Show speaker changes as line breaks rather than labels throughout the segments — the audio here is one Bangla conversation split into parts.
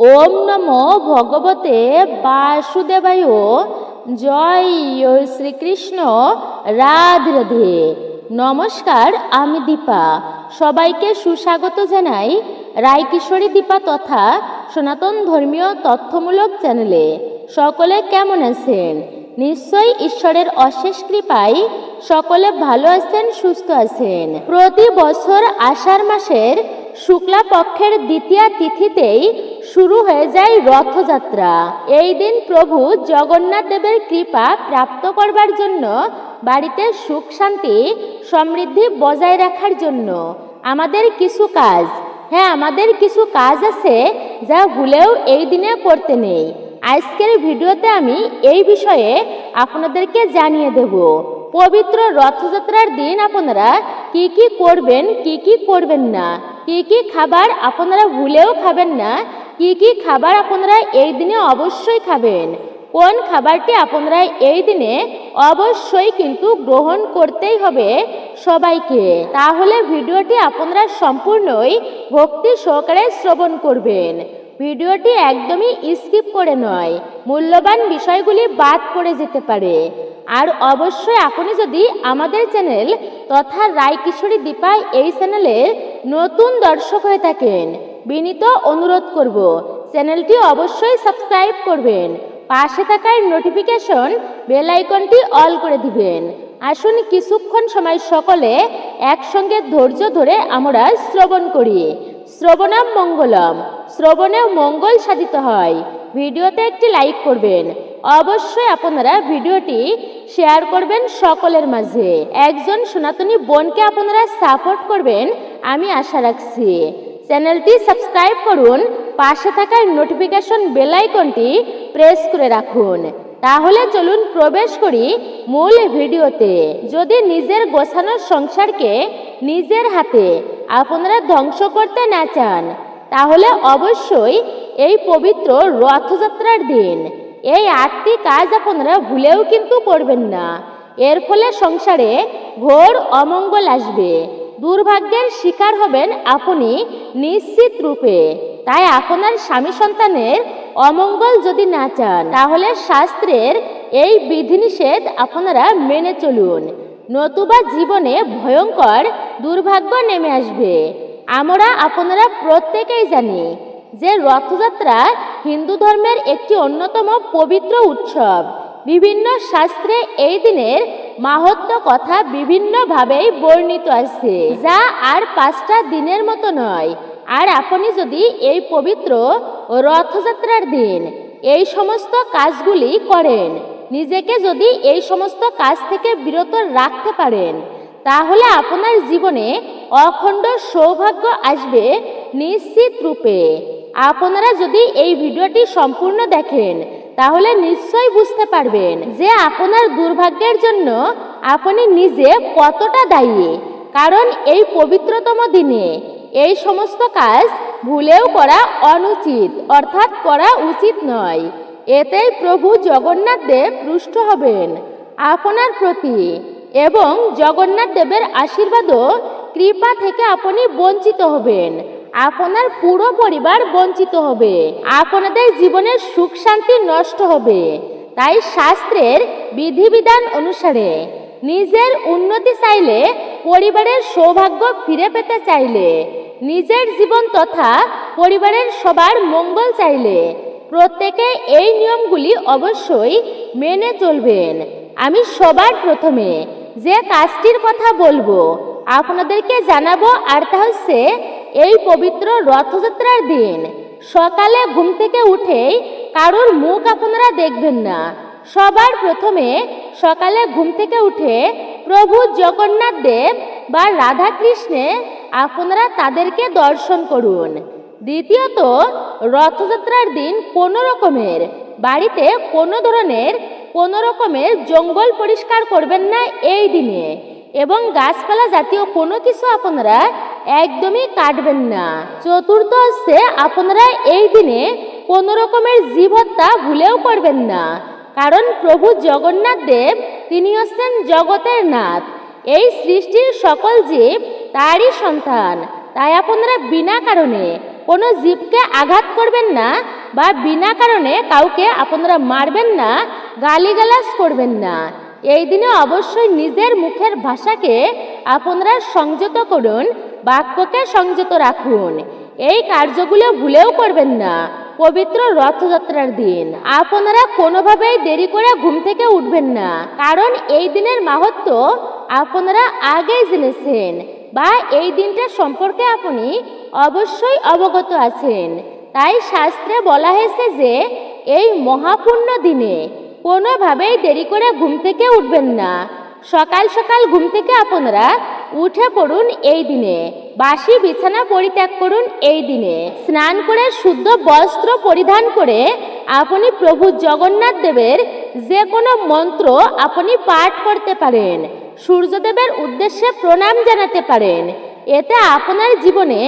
ওম নমো ভগবতে বাসুদেবায়। জয় শ্রীকৃষ্ণ। রাধে রাধে। নমস্কার, আমি দীপা। সবাইকে সুস্বাগত জানাই রায়কিশোরী দীপা তথা সনাতন ধর্মীয় তথ্যমূলক চ্যানেলে। সকলে কেমন আছেন? নিশ্চয়ই ঈশ্বরের অশেষ কৃপায় সকলে ভালো আছেন, সুস্থ আছেন। প্রতি বছর আষাঢ় মাসের শুক্লা পক্ষের দ্বিতীয়া তিথিতেই শুরু হয়ে যায় রথযাত্রা। এই দিন প্রভু জগন্নাথ দেবের কৃপা প্রাপ্ত করবার জন্য, বাড়িতে সুখ শান্তি সমৃদ্ধি বজায় রাখার জন্য আমাদের কিছু কাজ, আমাদের কিছু কাজ আছে যা ভুলেও এই দিনে করতে নেই। আজকের ভিডিওতে আমি এই বিষয়ে আপনাদেরকে জানিয়ে দেব। পবিত্র রথযাত্রার দিন আপনারা কি কি করবেন, কি কি করবেন না, কি কি খাবার আপনারা ভুলেও খাবেন না, কি কি খাবার আপনারা এই দিনে অবশ্যই খাবেন, কোন খাবারটি আপনারা এই দিনে অবশ্যই কিন্তু গ্রহণ করতেই হবে সবাইকে। তাহলে ভিডিওটি আপনারা সম্পূর্ণই ভক্তি সহকারে শ্রবণ করবেন। ভিডিওটি একদমই স্কিপ করে নয়, মূল্যবান বিষয়গুলি বাদ পড়ে যেতে পারে। আর অবশ্যই আপনি যদি আমাদের চ্যানেল তথা রায়কিশোরী দীপা এই চ্যানেলের নতুন দর্শক হয়ে থাকেন, বিনীত অনুরোধ করব চ্যানেলটি অবশ্যই সাবস্ক্রাইব করবেন, পাশে থাকার নোটিফিকেশন বেল আইকনটি অল করে দিবেন। আসুন কিছুক্ষণ সময় সকলে একসঙ্গে ধৈর্য ধরে আমরা শ্রবণ করি। শ্রবণাম মঙ্গলম, শ্রবণে মঙ্গল সাধিত হয়। ভিডিওতে একটি লাইক করবেন, অবশ্যই আপনারা ভিডিওটি শেয়ার করবেন সকলের মাঝে। একজন সনাতনী বোনকে আপনারা সাপোর্ট করবেন আমি আশা রাখছি। চ্যানেলটি সাবস্ক্রাইব করুন, পাশে থাকা নোটিফিকেশন বেল আইকনটি প্রেস করে রাখুন। তাহলে চলুন প্রবেশ করি মূল ভিডিওতে। যদি নিজের গোছানো সংসারকে নিজের হাতে আপনারা ধ্বংস করতে না চান, তাহলে অবশ্যই এই পবিত্র রথযাত্রার দিন এই 8টি কাজ আপনারা ভুলেও কিন্তু করবেন না। এর ফলে সংসারে ঘোর অমঙ্গল আসবে, দুর্ভাগ্যের শিকার হবেন আপনি নিশ্চিত রূপে। তাই আপনার স্বামী সন্তানের অমঙ্গল যদি না চান, তাহলে শাস্ত্রের এই বিধিনিষেধ আপনারা মেনে চলুন, নতুবা জীবনে ভয়ঙ্কর দুর্ভাগ্য নেমে আসবে। আমরা আপনারা প্রত্যেকেই জানি যে রথযাত্রা হিন্দু ধর্মের একটি অন্যতম পবিত্র উৎসব। বিভিন্ন শাস্ত্রে এই দিনের মাহাত্ম্য কথা বিভিন্নভাবেই বর্ণিত আছে, যা আর 5টা দিনের মতো নয়। আর আপনি যদি এই পবিত্র রথযাত্রার দিন এই সমস্ত কাজগুলি করেন, নিজেকে যদি এই সমস্ত কাজ থেকে বিরত রাখতে পারেন, তাহলে আপনার জীবনে অখণ্ড সৌভাগ্য আসবে নিশ্চিত রূপে। আপনারা যদি এই ভিডিওটি সম্পূর্ণ দেখেন, তাহলে নিশ্চয়ই বুঝতে পারবেন যে আপনার দুর্ভাগ্যের জন্য আপনি নিজে কতটা দায়ী। কারণ এই পবিত্রতম দিনে এই সমস্ত কাজ ভুলেও করা অনুচিত, অর্থাৎ করা উচিত নয়। এতেই প্রভু জগন্নাথ দেব রুষ্ট হবেন আপনার প্রতি, এবং জগন্নাথ দেবের আশীর্বাদও কৃপা থেকে আপনি বঞ্চিত হবেন। আপনার পুরো পরিবার বঞ্চিত হবে, আপনাদের জীবনের সুখ শান্তি নষ্ট হবে। তাই শাস্ত্রের বিধিবিধান অনুসারে নিজের উন্নতি চাইলে, পরিবারের সৌভাগ্য ফিরে পেতে চাইলে, নিজের জীবন তথা পরিবারের সবার মঙ্গল চাইলে প্রত্যেকে এই নিয়মগুলি অবশ্যই মেনে চলবেন। আমি সবার প্রথমে যে কাজটির কথা বলবো আপনাদেরকে জানাবো, আর তা হচ্ছে এই পবিত্র রথযাত্রার দিন সকালে ঘুম থেকে উঠেই কারোর মুখ আপনারা দেখবেন না। সবার প্রথমে সকালে ঘুম থেকে উঠে প্রভু জগন্নাথ দেব বা রাধা কৃষ্ণে আপনারা তাদেরকে দর্শন করুন। দ্বিতীয়ত, রথযাত্রার দিন বাড়িতে কোনো রকমের জঙ্গল পরিষ্কার করবেন না এই দিনে, এবং গাছপালা জাতীয় কোনো কিছু আপনারা একদমই কাটবেন না। চতুর্থ হচ্ছে, আপনারা এই দিনে কোনো রকমের জীব হত্যা ভুলেও করবেন না। কারণ প্রভু জগন্নাথ দেব তিনি হচ্ছেন জগতের নাথ, এই সৃষ্টির সকল জীব তারই সন্তান। তাই আপনারা বিনা কারণে কোনো জীবকে আঘাত করবেন না বা বিনা কারণে কাউকে আপনারা মারবেন না, গালিগালাজ করবেন না। এই দিনে অবশ্যই নিজের মুখের ভাষাকে আপনারা সংযত করুন, বাক্যকে সংযত রাখুন। এই কার্যগুলো ভুলেও করবেন না। পবিত্র রথযাত্রার দিন আপনারা কোনোভাবেই দেরি করে ঘুম থেকে উঠবেন না, কারণ এই দিনের মাহাত্ম্য আপনারা আগেই জেনেছেন বা এই দিনটা সম্পর্কে আপনি অবশ্যই অবগত আছেন। তাই শাস্ত্রে বলা হয়েছে যে এই মহাপুণ্য দিনে কোনোভাবেই দেরি করে ঘুম থেকে উঠবেন না। সকাল সকাল ঘুম থেকে আপনারা উঠে পড়ুন এই দিনে, বাসি বিছানা পরিত্যাগ করুন এই দিনে, স্নান করে শুদ্ধ বস্ত্র পরিধান করে আপনি প্রভু জগন্নাথ দেবের যে কোনো মন্ত্র আপনি পাঠ করতে পারেন, সূর্যদেবের উদ্দেশ্যে প্রণাম জানাতে পারেন। এতে আপনার জীবনে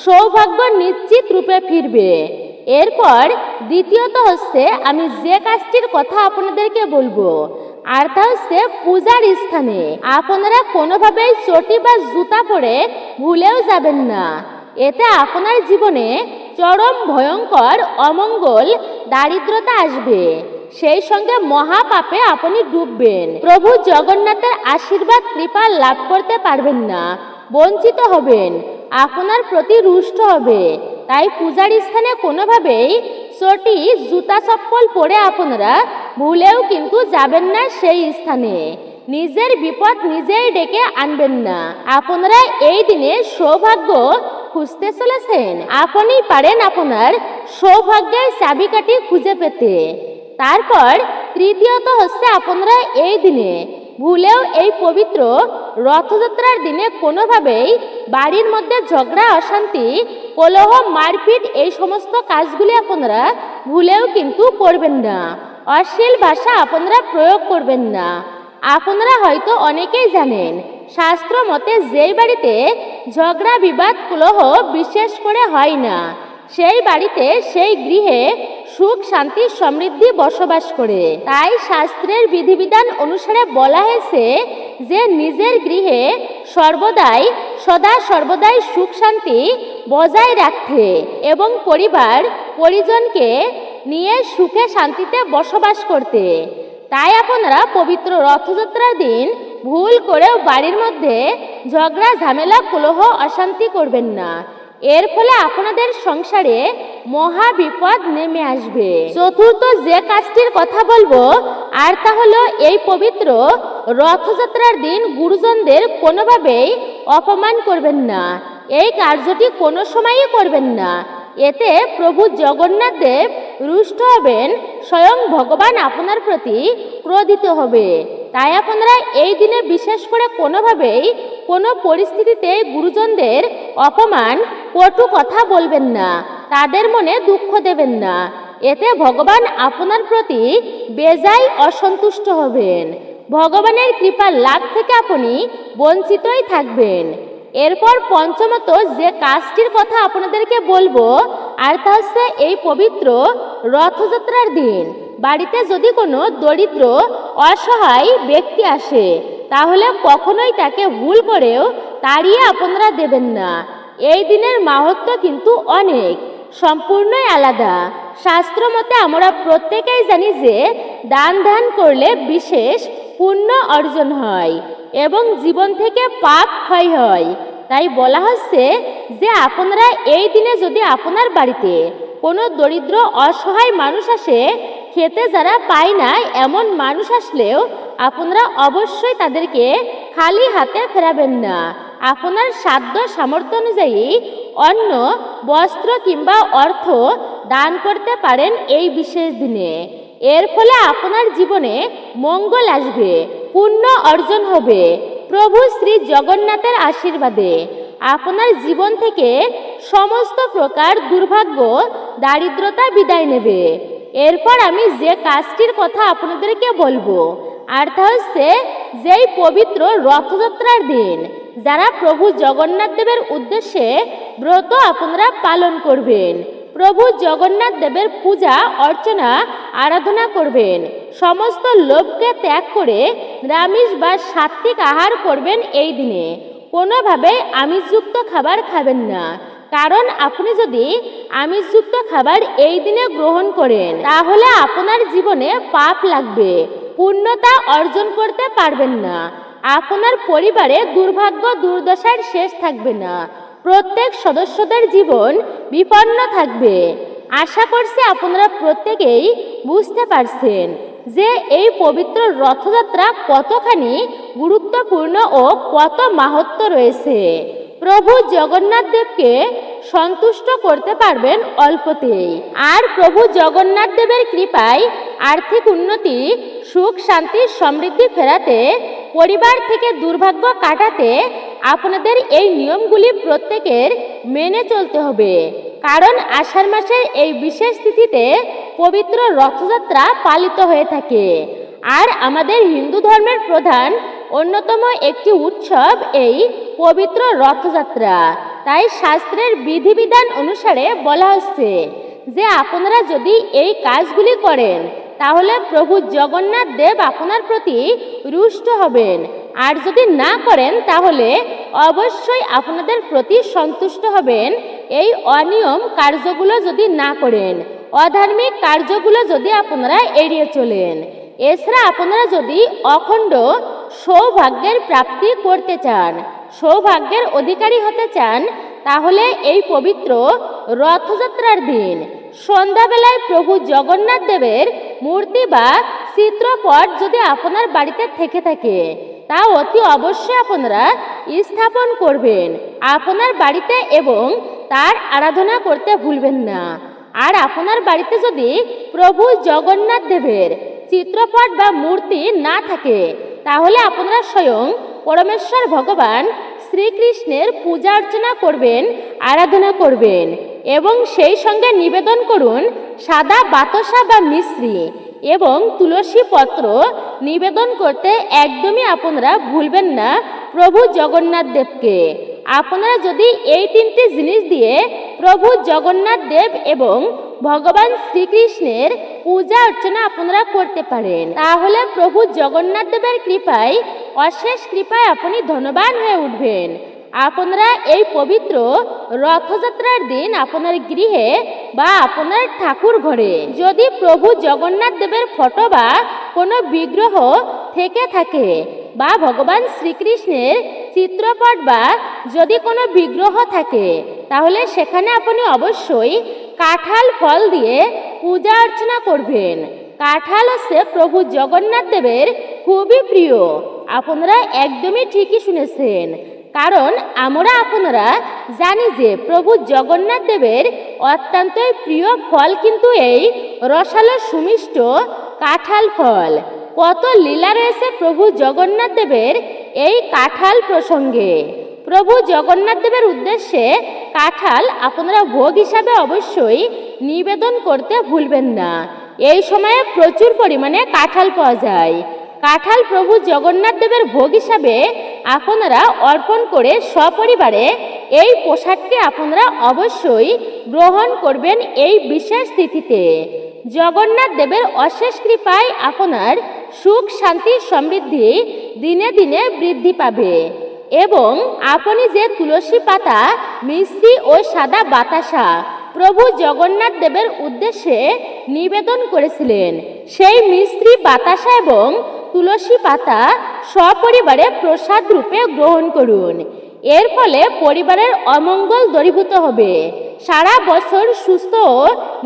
সৌভাগ্য নিশ্চিত রূপে ফিরবে। এরপর দ্বিতীয়ত হচ্ছে আমি যে কাজটির কথা আপনাদেরকে বলবো, আর তা হচ্ছে পূজার স্থানে আপনারা কোনোভাবেই চটি বা জুতা পরে ভুলেও যাবেন না। এতে আপনার জীবনে চরম ভয়ঙ্কর অমঙ্গল দারিদ্রতা আসবে, সেই সঙ্গে মহাপাপে আপনি ডুববেন। প্রভু জগন্নাথের আশীর্বাদ কৃপা লাভ করতে পারবেন না, বঞ্চিত হবেন, আপনার প্রতি রুষ্ট হবে। তাই পূজার স্থানে কোনোভাবেই চটি জুতা চপ্পল পরে আপনারা ভুলেও কিন্তু যাবেন না সেই স্থানে। নিজের বিপদ নিজেই ডেকে আনবেন না। আপনারা এই দিনে সৌভাগ্য খুঁজতে চলেছেন, আপনি পারেন আপনার সৌভাগ্যের চাবিকাঠি খুঁজে পেতে। তারপর তৃতীয়ত হচ্ছে আপনারা এই দিনে ভুলেও এই পবিত্র রথযাত্রার দিনে কোনোভাবেই বাড়ির মধ্যে ঝগড়া, অশান্তি, কলহ, মারপিট এই সমস্ত কাজগুলি আপনারা ভুলেও কিন্তু করবেন না। অশ্লীল ভাষা আপনারা প্রয়োগ করবেন না। আপনারা হয়তো অনেকেই জানেন, শাস্ত্র মতে যেই বাড়িতে ঝগড়া, বিবাদ, কলহ বিশেষ করে হয় না, সেই বাড়িতে সেই গৃহে সুখ, শান্তি, সমৃদ্ধি বসবাস করে। তাই শাস্ত্রের বিধিবিধান অনুসারে বলা হয়েছে যে নিজের গৃহে সদা সর্বদাই সুখ শান্তি বজায় রাখতে এবং পরিবার পরিজনকে নিয়ে সুখে শান্তিতে বসবাস করতে। তাই আপনারা পবিত্র রথযাত্রার দিন ভুল করেও বাড়ির মধ্যে ঝগড়া, ঝামেলা, কলহ, অশান্তি করবেন না। এর ফলে আপনাদের সংসারে মহা বিপদ নেমে আসবে। চতুর্থ যে কাজটির কথা বলবো আর তা হলো এই পবিত্র রথযাত্রার দিন গুরুজনদের কোনোভাবেই অপমান করবেন না। এই কার্যটি কোনো সময়ই করবেন না। এতে প্রভু জগন্নাথ দেব রুষ্ট হবেন, স্বয়ং ভগবান আপনার প্রতি ক্রোধিত হবে। তাই আপনারা এই দিনে বিশেষ করে কোনোভাবেই কোনো পরিস্থিতিতে গুরুজনদের অপমান, কটু কথা বলবেন না, তাদের মনে দুঃখ দেবেন না। এতে ভগবান আপনার প্রতি বেজায় অসন্তুষ্ট হবেন, ভগবানের কৃপার লাভ থেকে আপনি বঞ্চিতই থাকবেন। এরপর পঞ্চমত যে কাজটির কথা আপনাদেরকে বলবো আর তা হচ্ছে এই পবিত্র রথযাত্রার দিন বাড়িতে যদি কোনো দরিদ্র অসহায় ব্যক্তি আসে, তাহলে কখনোই তাকে ভুল করেও তাড়িয়ে আপনারা দেবেন না। এই দিনের মাহাত্ম্য কিন্তু অনেক, সম্পূর্ণই আলাদা। শাস্ত্র মতে আমরা প্রত্যেকেই জানি যে দান ধ্যান করলে বিশেষ পুণ্য অর্জন হয় এবং জীবন থেকে পাপ ক্ষয় হয়। তাই বলা হচ্ছে যে আপনারা এই দিনে যদি আপনার বাড়িতে কোনো দরিদ্র অসহায় মানুষ আসে, খেতে যারা পায় না এমন মানুষ আসলেও আপনারা অবশ্যই তাদেরকে খালি হাতে ফেরাবেন না। আপনার সাধ্য সামর্থ্য অনুযায়ী অন্ন, বস্ত্র কিংবা অর্থ দান করতে পারেন এই বিশেষ দিনে। এর ফলে আপনার জীবনে মঙ্গল আসবে, পুণ্য অর্জন হবে। প্রভু শ্রী জগন্নাথের আশীর্বাদে আপনার জীবন থেকে সমস্ত প্রকার দুর্ভাগ্য, দারিদ্রতা বিদায় নেবে। এরপর আমি যে কাজটির কথা আপনাদেরকে বলবো আর তা হচ্ছে যেই পবিত্র রথযাত্রার দিন যারা প্রভু জগন্নাথ দেবের উদ্দেশ্যে ব্রত আপনারা পালন করবেন, প্রভু জগন্নাথ দেবের পূজা অর্চনা আরাধনা করবেন, সমস্ত লোভকে ত্যাগ করে নিরামিষ বা সাত্ত্বিক আহার করবেন। এই দিনে কোনোভাবে আমিষযুক্ত খাবার খাবেন না, কারণ আপনি যদি আমিষযুক্ত খাবার এই দিনে গ্রহণ করেন তাহলে আপনার জীবনে পাপ লাগবে, পূর্ণতা অর্জন করতে পারবেন না। আপনার পরিবারে দুর্ভাগ্য দুর্দশার শেষ থাকবে না, প্রত্যেক সদস্যদের জীবন বিপন্ন থাকবে। আশা করছি আপনারা প্রত্যেকেই বুঝতে পারছেন যে এই পবিত্র রথযাত্রা কতখানি গুরুত্বপূর্ণ ও কত মাহাত্ম্য রয়েছে। প্রভু জগন্নাথ দেবকে সন্তুষ্ট করতে পারবেন অল্পতেই। আর প্রভু জগন্নাথ দেবের কৃপায় আর্থিক উন্নতি, সুখ শান্তি সমৃদ্ধি ফেরাতে, পরিবার থেকে দুর্ভাগ্য কাটাতে আপনাদের এই নিয়মগুলি প্রত্যেকের মেনে চলতে হবে। কারণ আষাঢ় মাসের এই বিশেষ তিথিতে পবিত্র রথযাত্রা পালিত হয়ে থাকে। আর আমাদের হিন্দু ধর্মের প্রধান অন্যতম একটি উৎসব এই পবিত্র রথযাত্রা। তাই শাস্ত্রের বিধিবিধান অনুসারে বলা হচ্ছে যে আপনারা যদি এই কাজগুলি করেন তাহলে প্রভু জগন্নাথ দেব আপনার প্রতি রুষ্ট হবেন, আর যদি না করেন তাহলে অবশ্যই আপনাদের প্রতি সন্তুষ্ট হবেন। এই অনিয়ম কার্যগুলো যদি না করেন, অধার্মিক কার্যগুলো যদি আপনারা এড়িয়ে চলেন। এছাড়া আপনারা যদি অখণ্ড সৌভাগ্যের প্রাপ্তি করতে চান, সৌভাগ্যের অধিকারী হতে চান, তাহলে এই পবিত্র রথযাত্রার দিন সন্ধ্যাবেলায় প্রভু জগন্নাথ দেবের মূর্তি বা চিত্রপট যদি আপনার বাড়িতে থেকে থাকে তা অতি অবশ্যই আপনারা স্থাপন করবেন আপনার বাড়িতে এবং তার আরাধনা করতে ভুলবেন না। আর আপনার বাড়িতে যদি প্রভু জগন্নাথ দেবের চিত্রপট বা মূর্তি না থাকে তাহলে আপনারা স্বয়ং পরমেশ্বর ভগবান শ্রীকৃষ্ণের পূজা অর্চনা করবেন, আরাধনা করবেন এবং সেই সঙ্গে নিবেদন করুন সাদা বাতাসা বা মিশ্রি এবং তুলসী পত্র নিবেদন করতে একদমই আপনারা ভুলবেন না প্রভু জগন্নাথ দেবকে। আপনারা যদি এই তিনটি জিনিস দিয়ে প্রভু জগন্নাথ দেব এবং ভগবান শ্রীকৃষ্ণের পূজা অর্চনা আপনারা করতে পারেন তাহলে প্রভু জগন্নাথ দেবের কৃপায়, অশেষ কৃপায় আপনি ধনবান হয়ে উঠবেন। আপনারা এই পবিত্র রথযাত্রার দিন আপনার গৃহে বা আপনার ঠাকুর ঘরে যদি প্রভু জগন্নাথ দেবের ফটো বা কোনো বিগ্রহ থেকে থাকে বা ভগবান শ্রীকৃষ্ণের চিত্রপট বা যদি কোনো বিগ্রহ থাকে তাহলে সেখানে আপনি অবশ্যই কাঁঠাল ফল দিয়ে পূজা অর্চনা করবেন। কাঁঠাল হচ্ছে প্রভু জগন্নাথ দেবের খুবই প্রিয়। আপনারা একদমই ঠিকই শুনেছেন, কারণ আমরা আপনারা জানি যে প্রভু জগন্নাথ দেবের অত্যন্ত প্রিয় ফল কিন্তু এই রসালো সুমিষ্ট কাঁঠাল ফল। কত লীলা রয়েছে প্রভু জগন্নাথ দেবের এই কাঁঠাল প্রসঙ্গে। প্রভু জগন্নাথ দেবের উদ্দেশ্যে কাঁঠাল আপনারা ভোগ হিসাবে অবশ্যই নিবেদন করতে ভুলবেন না। এই সময়ে প্রচুর পরিমাণে কাঁঠাল পাওয়া যায়। কাঁঠাল প্রভু জগন্নাথ দেবের ভোগ হিসাবে আপনারা অর্পণ করে সপরিবারে এই প্রসাদটি আপনারা অবশ্যই গ্রহণ করবেন এই বিশেষ তিথিতে। জগন্নাথ দেবের অশেষ কৃপায় আপনার সুখ শান্তি সমৃদ্ধি দিনে দিনে বৃদ্ধি পাবে এবং আপনি যে তুলসী পাতা, মিশ্রি ও সাদা বাতাসা প্রভু জগন্নাথ দেবের উদ্দেশ্যে নিবেদন করেছিলেন সেই মিশ্রি, বাতাসা এবং তুলসী পাতা সপরিবারে প্রসাদ রূপে গ্রহণ করুন। এর ফলে পরিবারের অমঙ্গল দূরীভূত হবে। সারা বছর সুস্থ ও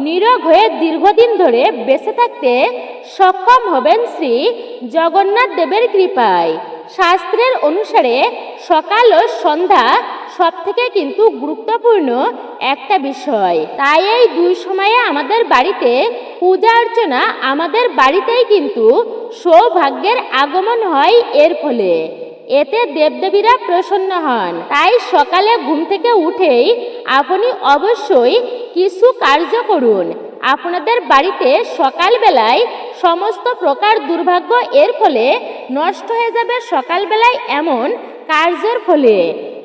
নিরোগ হয়ে দীর্ঘদিন ধরে বেঁচে থাকতে সক্ষম হবেন শ্রী জগন্নাথ দেবের কৃপায়। শাস্ত্রের অনুসারে সকাল ও সন্ধ্যা সব থেকে কিন্তু গুরুত্বপূর্ণ একটা বিষয়। তাই এই দুই সময়ে আমাদের বাড়িতে পূজা অর্চনা, আমাদের বাড়িতেই কিন্তু সৌভাগ্যের আগমন হয়। এর ফলে এতে দেবদেবীরা প্রসন্ন হন। তাই সকালে ঘুম থেকে উঠেই আপনি অবশ্যই কিছু কার্য করুন। আপনাদের বাড়িতে সকালবেলায় সমস্ত প্রকার দুর্ভাগ্য এর ফলে নষ্ট হয়ে যাবে সকালবেলায় এমন কার্যের ফলে।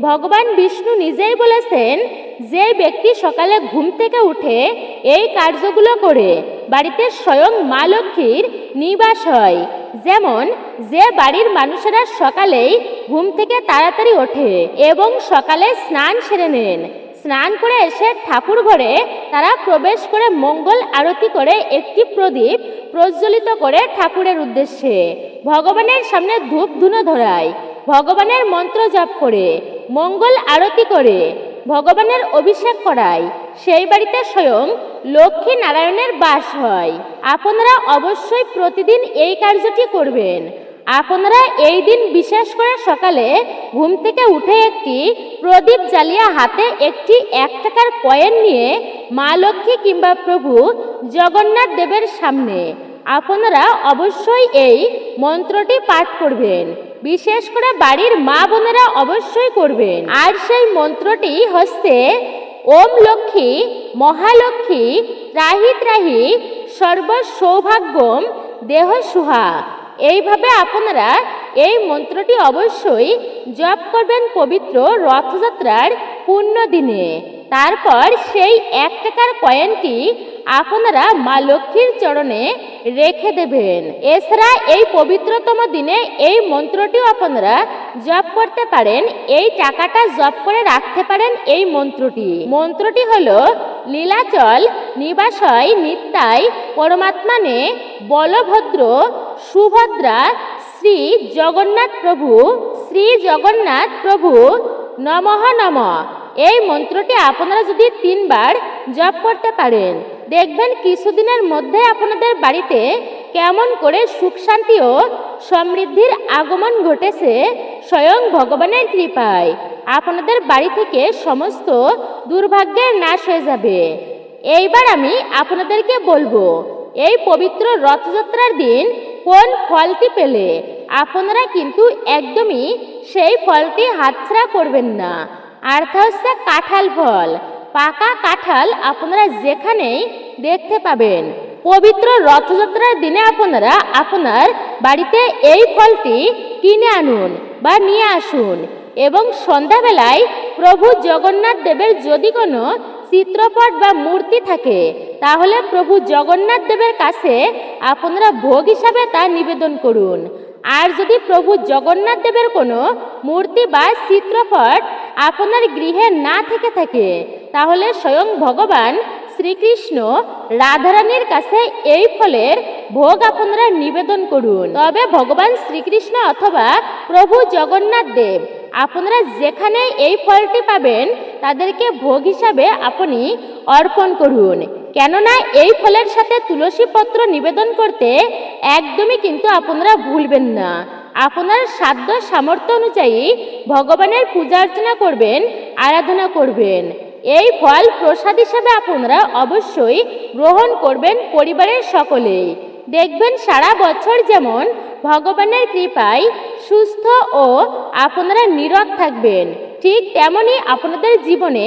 ভগবান বিষ্ণু নিজেই বলেছেন, যে ব্যক্তি সকালে ঘুম থেকে উঠে এই কার্যগুলো করে বাড়িতে স্বয়ং মা লক্ষ্মীর নিবাস হয়। যেমন যে বাড়ির মানুষেরা সকালেই ঘুম থেকে তাড়াতাড়ি ওঠে এবং সকালে স্নান সেরে নেন, স্নান করে এসে ঠাকুর ঘরে তারা প্রবেশ করে মঙ্গল আরতি করে একটি প্রদীপ প্রজ্বলিত করে ঠাকুরের উদ্দেশ্যে ভগবানের সামনে ধূপ ধুনো ধরায়, ভগবানের মন্ত্র জপ করে, মঙ্গল আরতি করে, ভগবানের অভিষেক করায়। সেই বাড়িতে স্বয়ং লক্ষ্মী নারায়ণের বাস হয়। আপনারা অবশ্যই প্রতিদিন এই কার্যটি করবেন। আপনারা এই দিন বিশেষ করে সকালে ঘুম থেকে উঠে একটি প্রদীপ জ্বালিয়ে হাতে একটি 1 টাকার কয়েন নিয়ে মা লক্ষ্মী কিংবা প্রভু জগন্নাথ দেবের সামনে আপনারা অবশ্যই এই মন্ত্রটি পাঠ করবেন। বিশেষ করে বাড়ির মা বোনেরা অবশ্যই করবেন। আর সেই মন্ত্রটি হচ্ছে ওম লক্ষ্মী মহালক্ষ্মী ত্রাহি ত্রাহি সর্ব সৌভাগ্যম দেহ সুহা। এইভাবে আপনারা এই মন্ত্রটি অবশ্যই জপ করবেন পবিত্র রথযাত্রার পুণ্য দিনে। তারপর সেই 1 টাকার কয়েনটি আপনারা মা লক্ষ্মীর চরণে রেখে দেবেন। এছাড়া এই পবিত্রতম দিনে এই মন্ত্রটিও আপনারা জপ করতে পারেন। এই টাকাটা জপ করে রাখতে পারেন। এই মন্ত্রটি হলো লীলাচল নিবাসয় নিত্যায় পরমাত্মানে বলভদ্র সুভদ্রা শ্রী জগন্নাথ প্রভু নমঃ নমঃ। এই মন্ত্রটি আপনারা যদি 3 বার জপ করতে পারেন, দেখবেন কিছুদিনের মধ্যে আপনাদের বাড়িতে কেমন করে সুখ শান্তি ও সমৃদ্ধির আগমন ঘটেছে স্বয়ং ভগবানের কৃপায়। আপনাদের বাড়ি থেকে সমস্ত দুর্ভাগ্যের নাশ হয়ে যাবে। এইবার আমি আপনাদেরকে বলবো, এই পবিত্র রথযাত্রার দিন কোন ফলটি পেলে আপনারা কিন্তু একদমই সেই ফলটি হাতছাড়া করবেন না। আর তা হচ্ছে কাঁঠাল ফল। পাকা কাঁঠাল আপনারা যেখানেই দেখতে পাবেন, পবিত্র রথযাত্রার দিনে আপনারা আপনার বাড়িতে এই ফলটি কিনে আনুন বা নিয়ে আসুন এবং সন্ধ্যাবেলায় প্রভু জগন্নাথ দেবের যদি কোনো চিত্রপট বা মূর্তি থাকে তাহলে প্রভু জগন্নাথ দেবের কাছে আপনারা ভোগ হিসাবে তা নিবেদন করুন। আর যদি প্রভু জগন্নাথ দেবের কোনো মূর্তি বা চিত্রপট আপনার গৃহে না থেকে থাকে তাহলে স্বয়ং ভগবান শ্রীকৃষ্ণ রাধারানীর কাছে এই ফলের ভোগ আপনারা নিবেদন করুন। তবে ভগবান শ্রীকৃষ্ণ অথবা প্রভু জগন্নাথ দেব আপনারা যেখানে এই ফলটি পাবেন তাদেরকে ভোগ হিসাবে আপনি অর্পণ করুন। কেননা এই ফলের সাথে তুলসী পত্র নিবেদন করতে একদমই কিন্তু আপনারা ভুলবেন না। আপনার সাধ্য সামর্থ্য অনুযায়ী ভগবানের পূজা অর্চনা করবেন, আরাধনা করবেন। এই ফল প্রসাদ হিসাবে আপনারা অবশ্যই গ্রহণ করবেন পরিবারের সকলেই। দেখবেন সারা বছর যেমন ভগবানের কৃপায় সুস্থ ও আপনারা নীরব থাকবেন, ঠিক তেমনি আপনাদের জীবনে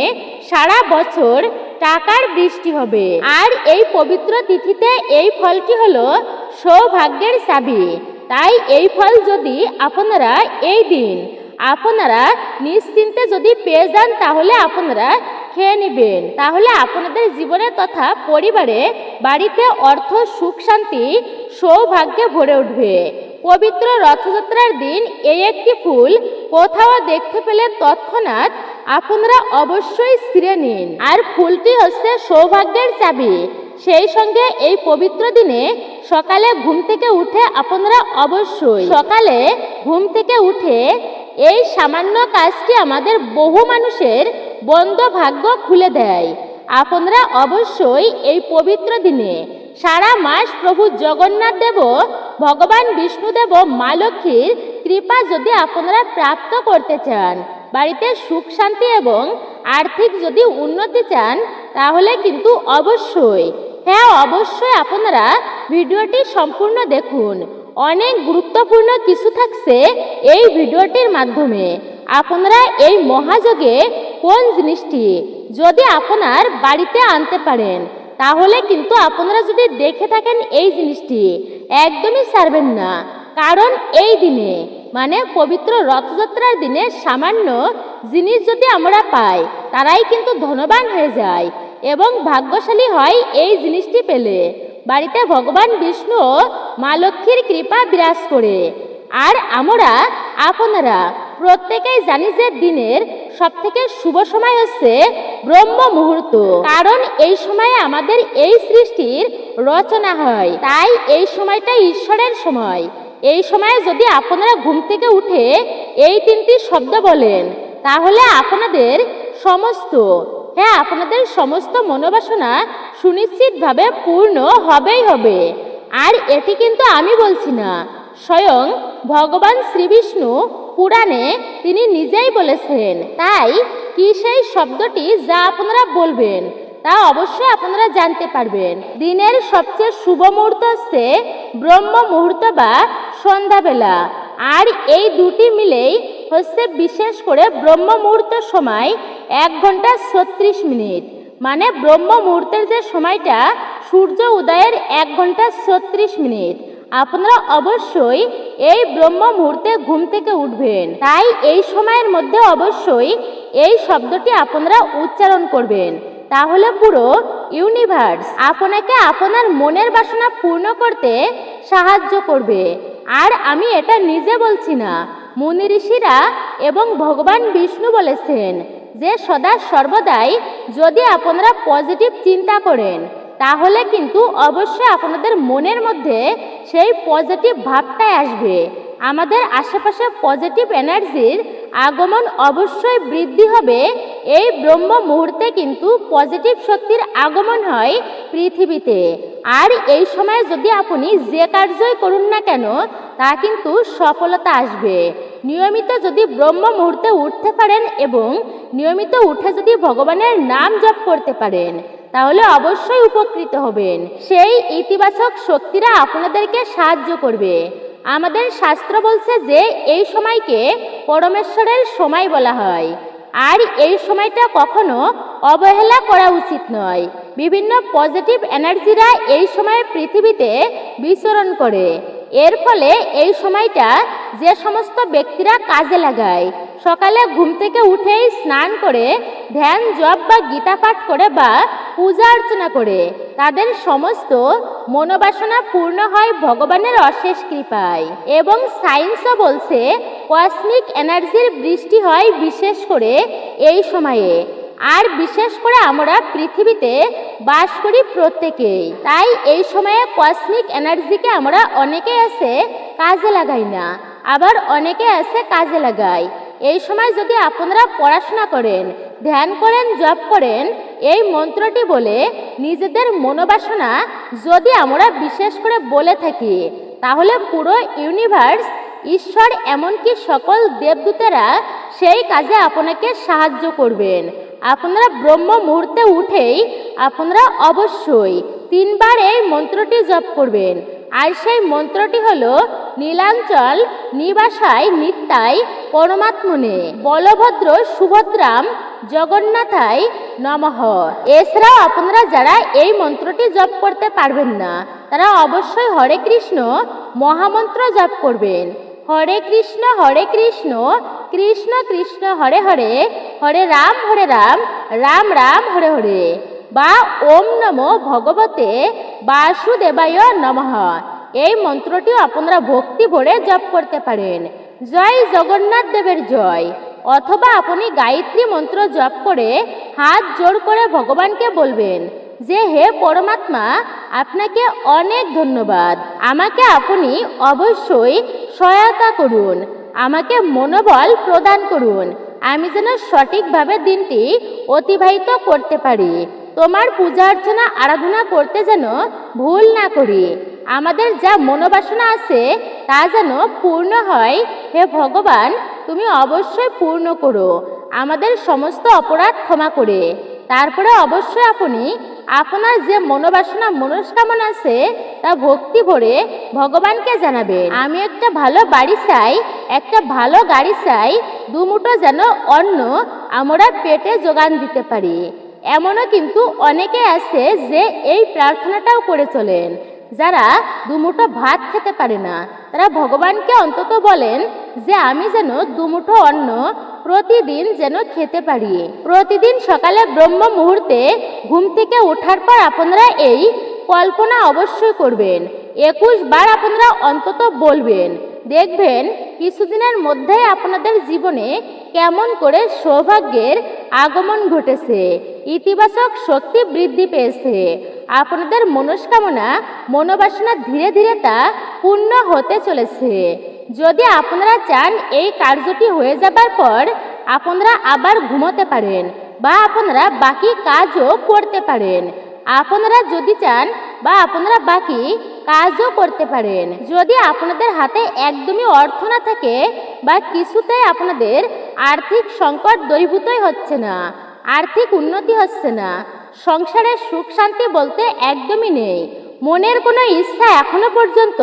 সারা বছর টাকার বৃষ্টি হবে। আর এই পবিত্র তিথিতে এই ফলটি হলো সৌভাগ্যের চাবি। তাই এই ফল যদি আপনারা এই দিন আপনারা নিশ্চিন্তে যদি পেয়ে যান তাহলে আপনারা খেয়ে নেবেন। তাহলে আপনাদের জীবনে তথা পরিবারে বাড়িতে অর্থ সুখ শান্তি সৌভাগ্যে ভরে উঠবে। পবিত্র রথযাত্রার দিন এই একটি ফুল কোথাও দেখতে পেলে তৎক্ষণাৎ আপনারা অবশ্যই ছিঁড়ে নিন। আর ফুলটি হচ্ছে সৌভাগ্যের চাবি। সেই সঙ্গে এই পবিত্র দিনে সকালে ঘুম থেকে উঠে আপনারা অবশ্যই এই সামান্য কাজটি আমাদের বহু মানুষের বন্ধ ভাগ্য খুলে দেয়। আপনারা অবশ্যই এই পবিত্র দিনে সারা মাস প্রভু জগন্নাথ দেব, ভগবান বিষ্ণুদেব, মা লক্ষ্মীর কৃপা যদি আপনারা প্রাপ্ত করতে চান, বাড়িতে সুখ শান্তি এবং আর্থিক যদি উন্নতি চান তাহলে কিন্তু অবশ্যই আপনারা ভিডিওটি সম্পূর্ণ দেখুন। অনেক গুরুত্বপূর্ণ কিছু থাকছে এই ভিডিওটির মাধ্যমে। আপনারা এই মহাযজ্ঞে কোন জিনিসটি যদি আপনার বাড়িতে আনতে পারেন তাহলে কিন্তু আপনারা যদি দেখে থাকেন এই জিনিসটি একদমই ছাড়বেন না। কারণ এই দিনে মানে পবিত্র রথযাত্রার দিনে সামান্য জিনিস যদি আমরা পাই তারাই কিন্তু ধনবান হয়ে যায় এবং ভাগ্যশালী হয় এই জিনিসটি পেলে। বাড়িতে ভগবান বিষ্ণু ও মা লক্ষ্মীর কৃপা বিরাজ করে। আর আপনারা প্রত্যেকেই জানি যে দিনের সবথেকে শুভ সময় হচ্ছে ব্রহ্ম মুহূর্ত, কারণ এই সময়ে আমাদের এই সৃষ্টির রচনা হয়। তাই এই সময়টা ঈশ্বরের সময়। এই সময়ে যদি আপনারা ঘুম থেকে উঠে এই তিনটি শব্দ বলেন, তাহলে আপনাদের সমস্ত মনোবাসনা সুনিশ্চিতভাবে পূর্ণ হবেই হবে। আর এটি কিন্তু আমি বলছি না, স্বয়ং ভগবান শ্রীবিষ্ণু পুরাণে তিনি নিজেই বলেছেন। তাই কি সেই শব্দটি যা আপনারা বলবেন তা অবশ্যই আপনারা জানতে পারবেন। দিনের সবচেয়ে শুভ মুহূর্ত হচ্ছে ব্রহ্ম মুহূর্ত বা সন্ধ্যাবেলা। আর এই দুটি মিলেই হচ্ছে বিশেষ করে ব্রহ্ম মুহূর্তের সময় 1 ঘন্টা 36 মিনিট। মানে ব্রহ্ম মুহূর্তের যে সময়টা সূর্য উদয়ের 1 ঘন্টা 36 মিনিট। আপনারা অবশ্যই এই ব্রহ্ম মুহূর্তে ঘুম থেকে উঠবেন। তাই এই সময়ের মধ্যে অবশ্যই এই শব্দটি আপনারা উচ্চারণ করবেন। তাহলে পুরো ইউনিভার্স আপনাকে আপনার মনের বাসনা পূর্ণ করতে সাহায্য করবে। আর আমি এটা নিজে বলছি না, মুনি ঋষিরা এবং ভগবান বিষ্ণু বলেছেন যে সদা সর্বদাই যদি আপনারা পজিটিভ চিন্তা করেন, তাহলে কিন্তু অবশ্যই আপনাদের মনের মধ্যে সেই পজিটিভ ভাবটাই আসবে। আমাদের আশেপাশে পজিটিভ এনার্জির আগমন অবশ্যই বৃদ্ধি হবে। এই ব্রহ্ম মুহূর্তে কিন্তু পজিটিভ শক্তির আগমন হয় পৃথিবীতে। আর এই সময়ে যদি আপনি যে কার্যই করুন না কেন, তা কিন্তু সফলতা আসবে। নিয়মিত যদি ব্রহ্ম মুহূর্তে উঠতে পারেন এবং নিয়মিত উঠে যদি ভগবানের নাম জপ করতে পারেন, তাহলে অবশ্যই উপকৃত হবেন। সেই ইতিবাচক শক্তিরা আপনাদেরকে সাহায্য করবে। আমাদের শাস্ত্র বলছে যে এই সময়কে পরমেশ্বরের সময় বলা হয়। আর এই সময়টা কখনো অবহেলা করা উচিত নয়। বিভিন্ন পজিটিভ এনার্জিরা এই সময়ে পৃথিবীতে বিচরণ করে। এর ফলে এই সময়টা যে সমস্ত ব্যক্তিরা কাজে লাগায়, সকালে ঘুম থেকে উঠেই স্নান করে ধ্যান জপ বা গীতা পাঠ করে বা পূজা অর্চনা করে, তাদের সমস্ত মনোবাসনা পূর্ণ হয় ভগবানের অশেষ কৃপায়। এবং সায়েন্সও বলছে কসমিক এনার্জির বৃষ্টি হয় বিশেষ করে এই সময়ে। আর বিশেষ করে আমরা পৃথিবীতে বাস করি প্রত্যেকেই। তাই এই সময়ে কসমিক এনার্জিকে আমরা অনেকে আছে কাজে লাগাই না, আবার অনেকে আছে কাজে লাগায়। এই সময় যদি আপনারা পড়াশোনা করেন, ধ্যান করেন, জপ করেন, এই মন্ত্রটি বলে নিজেদের মনোবাসনা যদি আমরা বিশেষ করে বলে থাকি, তাহলে পুরো ইউনিভার্স, ঈশ্বর, এমনকি সকল দেবদূতেরা সেই কাজে আপনাকে সাহায্য করবেন। আপনারা ব্রহ্ম মুহূর্তে উঠেই আপনারা অবশ্যই 3 বার এই মন্ত্রটি জপ করবেন। আর সেই মন্ত্রটি হলো নীলাঞ্চল নিবাসায় নিত্যায় পরমাত্মনে বলভদ্র সুভদ্রাম জগন্নাথায় নমঃ। এছাড়াও আপনারা যারা এই মন্ত্রটি জপ করতে পারবেন না, তারা অবশ্যই হরে কৃষ্ণ মহামন্ত্র জপ করবেন। হরে কৃষ্ণ কৃষ্ণ কৃষ্ণ হরে হরে, হরে রাম রাম রাম হরে হরে, বা ওম নমো ভগবতে বাসুদেবায় নমঃ। এই মন্ত্রটিও আপনারা ভক্তি ভরে জপ করতে পারেন। জয় জগন্নাথ দেবের জয়। অথবা আপনি গায়ত্রী মন্ত্র জপ করে হাত জোড় করে ভগবানকে বলবেন যে হে পরমাত্মা, আপনাকে অনেক ধন্যবাদ। আমাকে আপনি অবশ্যই সহায়তা করুন, আমাকে মনোবল প্রদান করুন, আমি যেন সঠিকভাবে দিনটি অতিবাহিত করতে পারি। তোমার পূজা অর্চনা আরাধনা করতে যেন ভুল না করি। আমাদের যা মনোবাসনা আছে তা যেন পূর্ণ হয়। হে ভগবান, তুমি অবশ্যই পূর্ণ করো, আমাদের সমস্ত অপরাধ ক্ষমা করে। তারপরে অবশ্যই আপনি আপনার যে মনোবাসনা মনস্কামনা আছে তা ভক্তি ভরে ভগবানকে জানাবেন। আমি একটা ভালো বাড়ি চাই, একটা ভালো গাড়ি চাই, 2 মুঠো যেন অন্ন আমরা পেটে যোগান দিতে পারি। এমনও কিন্তু অনেকে আছে যে এই প্রার্থনাটাও করে চলেন। যারা 2 মুঠো ভাত খেতে পারে না, তারা ভগবানকে অন্তত বলেন যে আমি যেন 2 মুঠো অন্ন প্রতিদিন যেন খেতে পারি। প্রতিদিন সকালে ব্রহ্ম মুহূর্তে ঘুম থেকে ওঠার পর আপনারা এই কল্পনা অবশ্যই করবেন। 21 বার আপনারা অন্তত বলবেন দেখবেন কিছুদিনের মধ্যেই আপনাদের জীবনে কেমন করে সৌভাগ্যের আগমন ঘটেছে, ইতিবাচক শক্তি বৃদ্ধি পেয়েছে। আপনাদের মনস্কামনা মনোবাসনা ধীরে ধীরে তা পূর্ণ হতে চলেছে। যদি আপনারা চান এই কার্যটি হয়ে যাবার পর আপনারা আবার ঘুমোতে পারেন বা আপনারা বাকি কাজও করতে পারেন। আপনারা যদি চান বা আপনারা বাকি কাজও করতে পারেন। যদি আপনাদের হাতে একদমই অর্থ না থাকে বা কিছুতেই আপনাদের আর্থিক সংকট দূরীভূতই হচ্ছে না, আর্থিক উন্নতি হচ্ছে না, সংসারের সুখ শান্তি বলতে একদমই নেই, মনের কোনো ইচ্ছা এখনো পর্যন্ত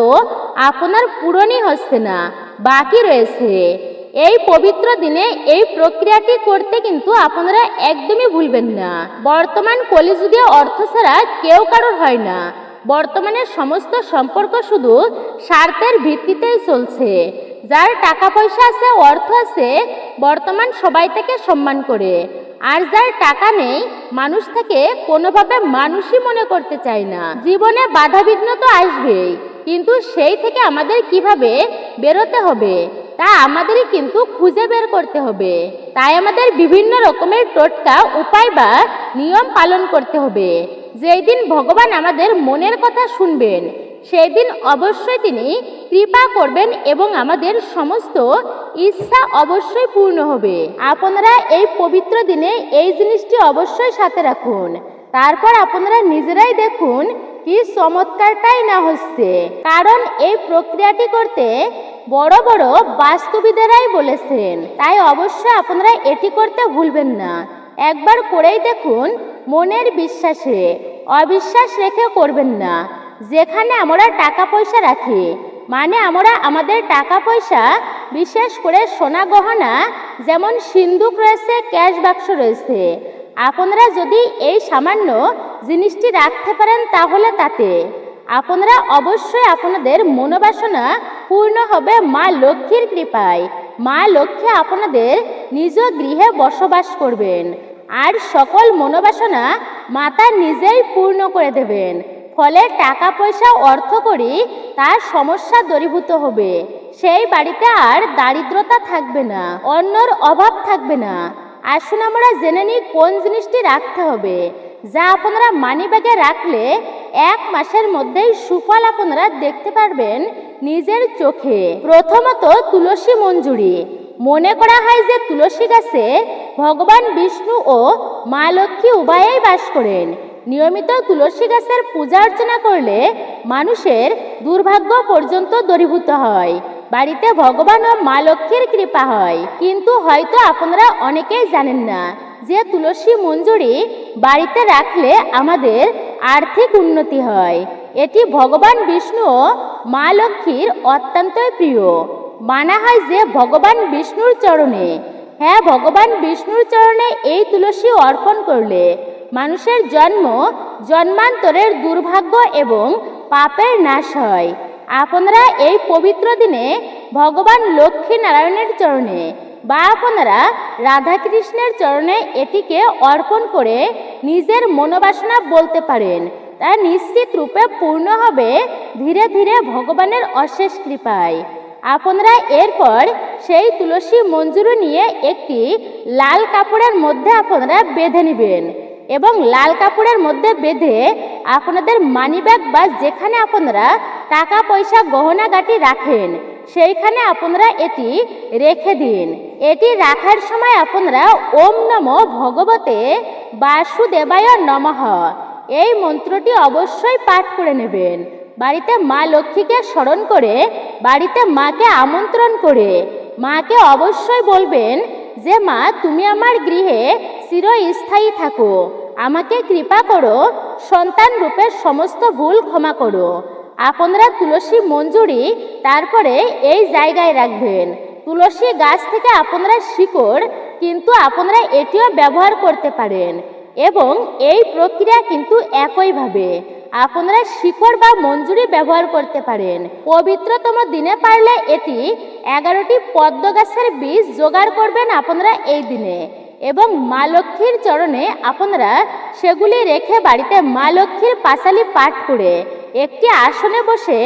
আপনার পূরণই হচ্ছে না, বাকি রয়েছে, এই পবিত্র দিনে এই প্রক্রিয়াটি করতে কিন্তু আপনারা একদমই ভুলবেন না। বর্তমান কলিযুগে অর্থ ছাড়া কেউ কারোর হয় না। বর্তমানে সমস্ত সম্পর্ক শুধু স্বার্থের ভিত্তিতেই চলছে। যার টাকা পয়সা আছে, অর্থ আছে, বর্তমান সবাই তাকে সম্মান করে, আর যার টাকা নেই মানুষ তাকে কোনোভাবে মানুষই মনে করতে চায় না। জীবনে বাধাবিঘ্ন তো আসবেই, কিন্তু সেই থেকে আমাদের কিভাবে বেরোতে হবে তা আমাদেরই কিন্তু খুঁজে বের করতে হবে। তাই আমাদের বিভিন্ন রকমের টোটকা, উপায় বা নিয়ম পালন করতে হবে। যেই দিন ভগবান আমাদের মনের কথা শুনবেন সেই দিন অবশ্যই তিনি কৃপা করবেন এবং আমাদের সমস্ত ইচ্ছা অবশ্যই পূর্ণ হবে। আপনারা এই পবিত্র দিনে এই জিনিসটি অবশ্যই সাথে রাখুন। তারপর আপনারা নিজেরাই দেখুন কি চমৎকারটাই না হচ্ছে। কারণ এই প্রক্রিয়াটি করতে বড় বড় বাস্তুবিদেরাই বলেছেন। তাই অবশ্যই আপনারা এটি করতে ভুলবেন না। একবার করেই দেখুন, মনের বিশ্বাসে, অবিশ্বাস রেখে করবেন না। যেখানে আমরা টাকা পয়সা রাখি, মানে আমরা আমাদের টাকা পয়সা, বিশেষ করে সোনা গহনা যেমন সিন্দুক রয়েছে, ক্যাশ বাক্স রয়েছে, আপনারা যদি এই সামান্য জিনিসটি রাখতে পারেন তাহলে তাতে আপনারা অবশ্যই আপনাদের মনোবাসনা পূর্ণ হবে মা লক্ষ্মীর কৃপায়। মা লক্ষ্মী আপনাদের নিজ গৃহে বসবাস করবেন আর সকল মনোবাসনা মাতা নিজেই পূর্ণ করে দেবেন। ফলে টাকা পয়সা, অর্থ করি তার সমস্যা দূরীভূত হবে। সেই বাড়িতে আর দারিদ্রতা থাকবে না, অন্যর অভাব থাকবে না। আসুন আমরা জেনে নিই কোন জিনিসটি রাখতে হবে, যা আপনারা মানিব্যাগে রাখলে 1 মাসের মধ্যেই সুফল আপনারা দেখতে পারবেন নিজের চোখে। প্রথমত তুলসী মঞ্জুরি। মনে করা হয় যে তুলসী গাছে ভগবান বিষ্ণু ও মা লক্ষ্মী উভয়েই বাস করেন। নিয়মিত তুলসী গাছের পূজা অর্চনা করলে মানুষের দুর্ভাগ্য পর্যন্ত দূরীভূত হয়, বাড়িতে ভগবান ও মা লক্ষ্মীর কৃপা হয়। কিন্তু হয়তো আপনারা অনেকেই জানেন না যে তুলসী মঞ্জুরি বাড়িতে রাখলে আমাদের আর্থিক উন্নতি হয়। এটি ভগবান বিষ্ণু ও মা লক্ষ্মীর অত্যন্তই প্রিয়। মানা হয় যে ভগবান বিষ্ণুর চরণে, হ্যাঁ, ভগবান বিষ্ণুর চরণে এই তুলসী অর্পণ করলে মানুষের জন্ম জন্মান্তরের দুর্ভাগ্য এবং পাপের নাশ হয়। আপনারা এই পবিত্র দিনে ভগবান লক্ষ্মী নারায়ণের চরণে বা আপনারা রাধাকৃষ্ণের চরণে এটিকে অর্পণ করে নিজের মনোবাসনা বলতে পারেন। তা নিশ্চিত রূপে পূর্ণ হবে ধীরে ধীরে ভগবানের অশেষ কৃপায়। আপনারা এরপর সেই তুলসী মঞ্জুরি নিয়ে একটি লাল কাপড়ের মধ্যে আপনারা বেঁধে নেবেন এবং লাল কাপড়ের মধ্যে বেঁধে আপনাদের মানিব্যাগ বা যেখানে আপনারা টাকা পয়সা গহনাগাটি রাখেন সেইখানে আপনারা এটি রেখে দিন। এটি রাখার সময় আপনারা ওম নমো ভগবতে বাসুদেবায় নমঃ এই মন্ত্রটি অবশ্যই পাঠ করে নেবেন। বাড়িতে মা লক্ষ্মীকে স্মরণ করে, বাড়িতে মাকে আমন্ত্রণ করে মাকে অবশ্যই বলবেন যে মা, তুমি আমার গৃহে চিরস্থায়ী থাকো, আমাকে কৃপা করো, সন্তান রূপের সমস্ত ভুল ক্ষমা করো। আপনারা তুলসী মঞ্জুরি তারপরে এই জায়গায় রাখবেন। তুলসী গাছ থেকে আপনারা শিকড় কিন্তু আপনারা এটিও ব্যবহার করতে পারেন এবং এই প্রক্রিয়া কিন্তু একইভাবে আপনারা শিকড় বা মঞ্জুরি ব্যবহার করতে পারেন। পবিত্রতম দিনে পারলে এটি 11টি পদ্ম গাছের বীজ জোগাড় করবেন আপনারা এই দিনে এবং মা লক্ষ্মীর চরণে আপনারা সেগুলি রেখে বাড়িতে মা লক্ষ্মীর পাঁচালি পাঠ করে একটি আসনে বসে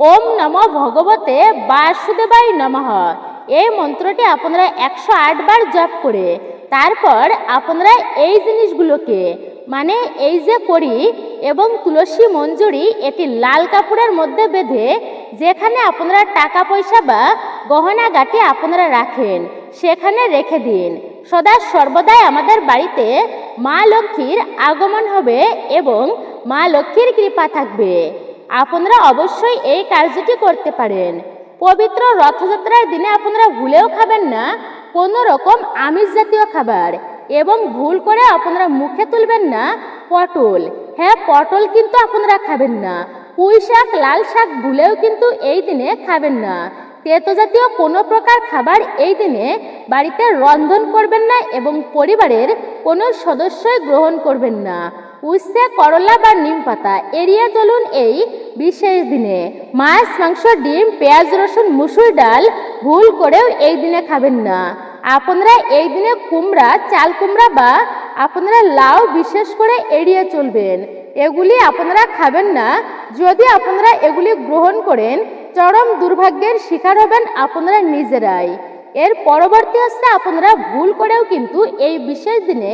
ওম নমো ভগবতে বাসুদেবায় নমঃ এই মন্ত্রটি আপনারা 108 বার জপ করে তারপর আপনারা এই জিনিসগুলোকে মানে এই যে করি এবং তুলসী মঞ্জুরি এটি লাল কাপড়ের মধ্যে বেঁধে যেখানে আপনারা টাকা পয়সা বা গহনা গাটি আপনারা রাখেন সেখানে রেখে দিন। সদা সর্বদাই আমাদের বাড়িতে মা লক্ষ্মীর আগমন হবে এবং মা লক্ষ্মীর কৃপা থাকবে। আপনারা অবশ্যই এই কার্যটি করতে পারেন। পবিত্র রথযাত্রার দিনে আপনারা ভুলেও খাবেন না কোনো রকম আমিষ জাতীয় খাবার এবং ভুল করে আপনারা মুখে তুলবেন না পটল। হ্যাঁ, পটল কিন্তু আপনারা খাবেন না। পুঁই শাক, লাল শাক ভুলেও কিন্তু এই দিনে খাবেন না। তেতো জাতীয় কোনো প্রকার খাবার এই দিনে বাড়িতে রন্ধন করবেন না এবং পরিবারের কোনো সদস্যই গ্রহণ করবেন না। উচ্ছে, করলা বা নিম পাতা এড়িয়ে চলুন এই বিশেষ দিনে। মাছ, মাংস, ডিম, পেঁয়াজ, রসুন, মুসুর ডাল ভুল করেও এই দিনে খাবেন না। আপনারা এই দিনে কুমড়া, চাল কুমড়া বা আপনারা লাউ বিশেষ করে এড়িয়ে চলবেন। এগুলি আপনারা খাবেন না। যদি আপনারা এগুলি গ্রহণ করেন চরম দুর্ভাগ্যের শিকার হবেন আপনারা নিজেরাই। এর পরবর্তী হচ্ছে আপনারা ভুল করেও কিন্তু এই বিশেষ দিনে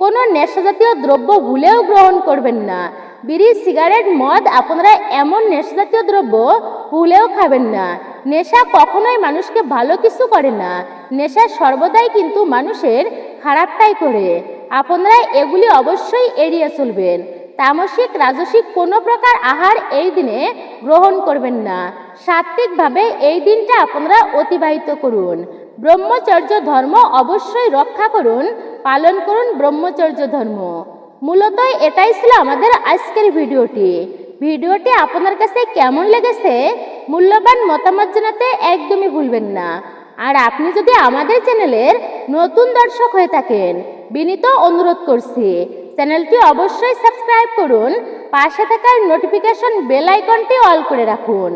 কোনো নেশাজাতীয় দ্রব্য ভুলেও গ্রহণ করবেন না। বিড়ি, সিগারেট, মদ আপনারা এমন নেশাজাতীয় দ্রব্য ভুলেও খাবেন না। নেশা কখনোই মানুষকে ভালো কিছু করে না। নেশা সর্বদাই কিন্তু মানুষের খারাপটাই করে। আপনারা এগুলি অবশ্যই এড়িয়ে চলবেন। তামসিক, রাজসিক কোনো প্রকার আহার এই দিনে গ্রহণ করবেন না। সাত্ত্বিকভাবে এই দিনটা আপনারা অতিবাহিত করুন। ব্রহ্মচর্য ধর্ম অবশ্যই রক্ষা করুন, পালন করুন ব্রহ্মচর্য ধর্ম। মূলত এটাই ছিল আমাদের আজকের ভিডিওটি আপনার কাছে কেমন লেগেছে মূল্যবান মতামত জানাতে একদমই ভুলবেন না। আর আপনি যদি আমাদের চ্যানেলের নতুন দর্শক হয়ে থাকেন বিনীত অনুরোধ করছি চ্যানেলটি অবশ্যই সাবস্ক্রাইব করুন, পাশে থাকার নোটিফিকেশন বেল আইকনটি অল করে রাখুন।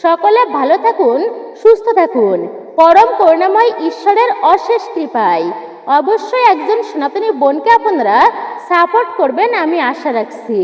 সকলে ভালো থাকুন, সুস্থ থাকুন, পরম করুণাময় ঈশ্বরের অশেষ কৃপায়। অবশ্যই একজন সনাতনী বোনকে আপনারা সাপোর্ট করবেন আমি আশা রাখছি।